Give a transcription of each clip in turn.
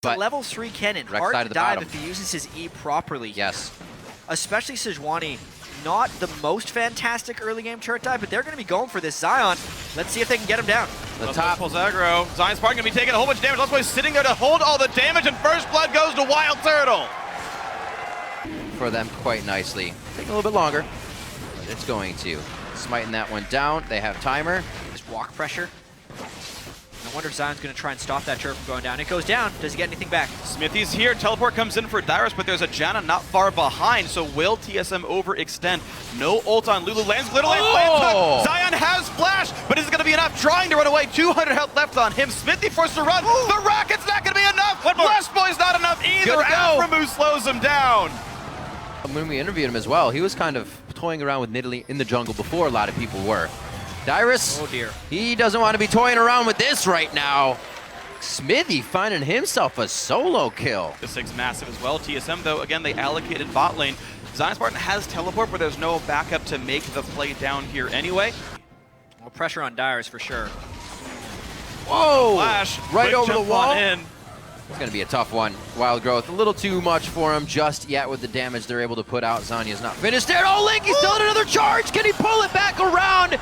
But a level 3 Kennen, Rek'Sai hard to to the dive bottom. if he uses his E properly. Yes. Especially Sejuani, not the most fantastic early game turret dive, but they're going to be going for this Sion. Let's see if they can get him down. The top pulls aggro. ZionSpartan going to be taking a whole bunch of damage. Lustboy sitting there to hold all the damage, and first blood goes to WildTurtle. For them quite nicely. Taking a little bit longer, but it's going to. Smiting that one down. They have timer. Just walk pressure. I wonder if Zion's going to try and stop that turret from going down. It goes down. Does he get anything back? Xmithie's here. Teleport comes in for Dyrus, but there's a Janna not far behind, so will TSM overextend? No ult on Lulu. Lands literally Zion has flash, but is it going to be enough? Trying to run away. 200 health left on him. Xmithie forced to run. Ooh. The rocket's not going to be enough. Lustboy's not enough either. aphromoo slows him down. When we interviewed him as well, he was kind of toying around with Nidalee in the jungle before a lot of people were. Dyrus, oh dear, he doesn't want to be toying around with this right now. Xmithie finding himself a solo kill. The 6 massive as well. TSM, though, again, they allocated bot lane. ZionSpartan has teleport, but there's no backup to make the play down here anyway. Well, pressure on Dyrus for sure. Whoa! Flash, Right over the wall. In. It's going to be a tough one. Wild growth, a little too much for him just yet with the damage they're able to put out. Zanya's not finished there. Oh, Link, he's still in another charge. Can he pull it back around?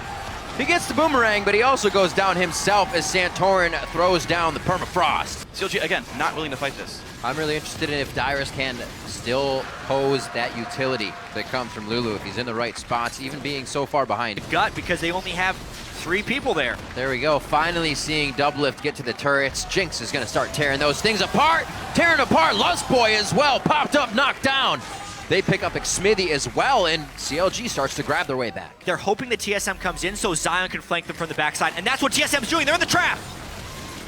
He gets the boomerang, but he also goes down himself as Santorin throws down the permafrost. CLG, again, not willing to fight this. I'm really interested in if Dyrus can still pose that utility that comes from Lulu if he's in the right spots, even being so far behind. Gut, because they only have 3 people there. There we go, finally seeing Doublelift get to the turrets. Jinx is going to start tearing those things apart. Tearing apart Lustboy as well, popped up, knocked down. They pick up Xmithie as well, and CLG starts to grab their way back. They're hoping the TSM comes in so Zion can flank them from the backside, and that's what TSM's doing. They're in the trap.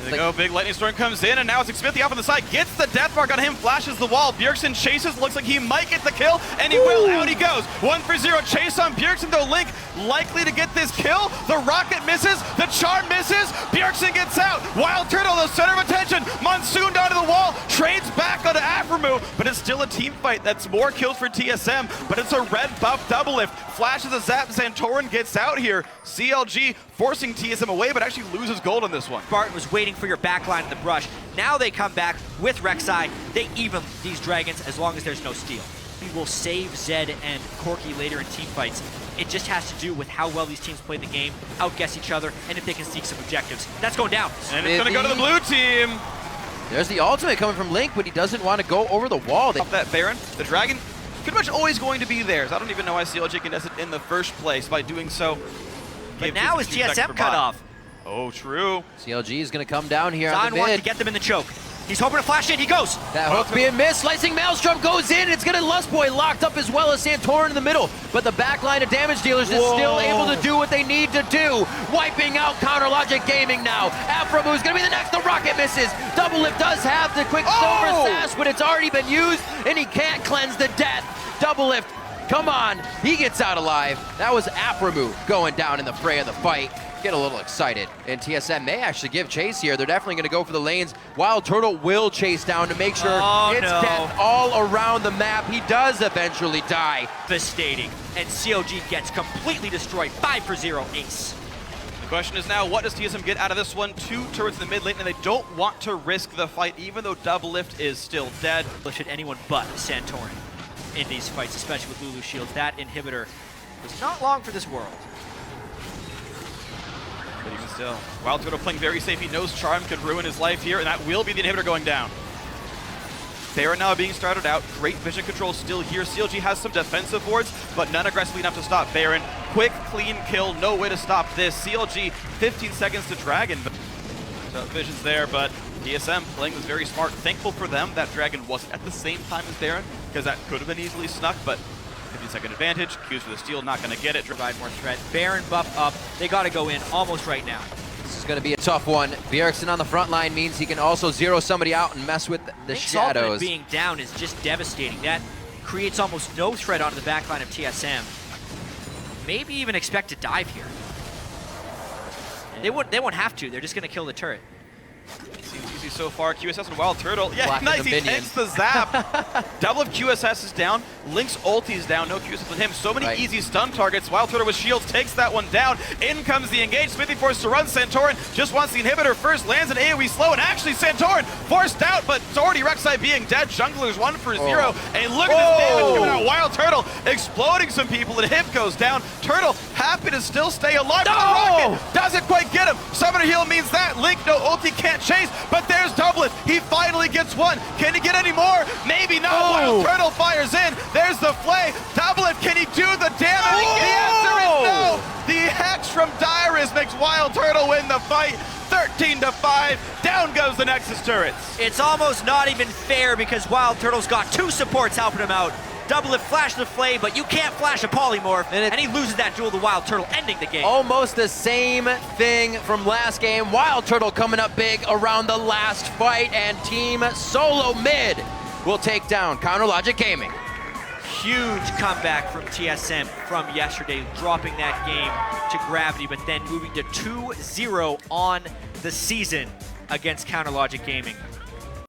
There they go, big lightning storm comes in, and now it's Xmithie off on the side, gets the death mark on him, flashes the wall. Bjergsen chases, looks like he might get the kill, and he will. Out he goes. 1 for 0, chase on Bjergsen, though Link likely to get this kill. The rocket misses, the charm misses, Bjergsen gets out. WildTurtle, the center of attention, Monsoon down to the wall, trades back onto aphromoo, but it's still a team fight. That's more kills for TSM, but it's a red buff Doublelift. Flashes a zap, Santorin gets out here. CLG forcing TSM away, but actually loses gold on this one. Spartan was waiting for your backline in the brush. Now they come back with Rek'Sai. They even these dragons as long as there's no steal. We will save Zed and Corki later in team fights. It just has to do with how well these teams play the game, outguess each other, and if they can seek some objectives. That's going down. And it's going to go to the blue team. There's the ultimate coming from Link, but he doesn't want to go over the wall. Off that Baron, the dragon, pretty much always going to be theirs. I don't even know why CLG contested in the first place. By doing so, but now is TSM cut off. Oh, true. CLG is going to come down here Zion on the wants mid. to get them in the choke. He's hoping to flash in. He goes. That hook being missed. Slicing Maelstrom goes in. It's going to Lustboy locked up as well as Santorin in the middle. But the back line of damage dealers is still able to do what they need to do. Wiping out Counter Logic Gaming now. aphromoo is going to be the next. The rocket misses. Doublelift does have the quick silver sash, but it's already been used, and he can't cleanse the death. Doublelift, come on. He gets out alive. That was aphromoo going down in the fray of the fight. Get a little excited, and TSM may actually give chase here. They're definitely going to go for the lanes. WildTurtle will chase down to make sure it's death all around the map. He does eventually die. Devastating, and CLG gets completely destroyed. 5 for 0 ace. The question is now, what does TSM get out of this one? 2 turrets in the mid lane, and they don't want to risk the fight, even though Doublelift is still dead. Should anyone but Santorin in these fights, especially with Lulu shields. That inhibitor was not long for this world. But even still, WildTurtle playing very safe. He knows Charm could ruin his life here, and that will be the inhibitor going down. Baron now being started out. Great vision control still here. CLG has some defensive wards, but none aggressively enough to stop Baron. Quick, clean kill. No way to stop this. CLG, 15 seconds to Dragon. So vision's there, but TSM playing was very smart. Thankful for them that Dragon wasn't at the same time as Baron, because that could have been easily snuck, but 15-second advantage. Q's for the steal, not going to get it. Provide more threat. Baron buff up. They got to go in almost right now. This is going to be a tough one. Bjergsen on the front line means he can also zero somebody out and mess with the shadows. Being down is just devastating. That creates almost no threat onto the backline of TSM. Maybe even expect to dive here. They won't have to. They're just going to kill the turret. Seems crazy so far. QSS and WildTurtle. Yeah, Black nice. and the He minion. takes the zap. Doublelift QSS is down. Link's ulti is down. No QSS on him. So many Right. easy stun targets. WildTurtle with shields takes that one down. In comes the engage. Xmithie forced to run. Santorin just wants the inhibitor first. Lands an AoE slow. And actually Santorin forced out, but it's already Rek'Sai being dead. Junglers 1 for 0. And look at this damage coming out. WildTurtle exploding some people. And hip goes down. Turtle happy to still stay alive. But the rocket doesn't quite get him. Summoner heal means that. Link, no ulti, can't chase. But there's Doublelift. He finally gets one. Can he get any more? Maybe not. WildTurtle fires in. There's the flay. Doublelift, can he do the damage? The answer is no. The Hex from Dyrus makes WildTurtle win the fight. 13-5. Down goes the Nexus turrets. It's almost not even fair because WildTurtle's got 2 supports helping him out. Doublelift flashed the flay, but you can't flash a polymorph, and he loses that duel to WildTurtle, ending the game. Almost the same thing from last game. WildTurtle coming up big around the last fight, and Team Solomid will take down CounterLogic Gaming. Huge comeback from TSM from yesterday, dropping that game to gravity, but then moving to 2-0 on the season against CounterLogic Gaming.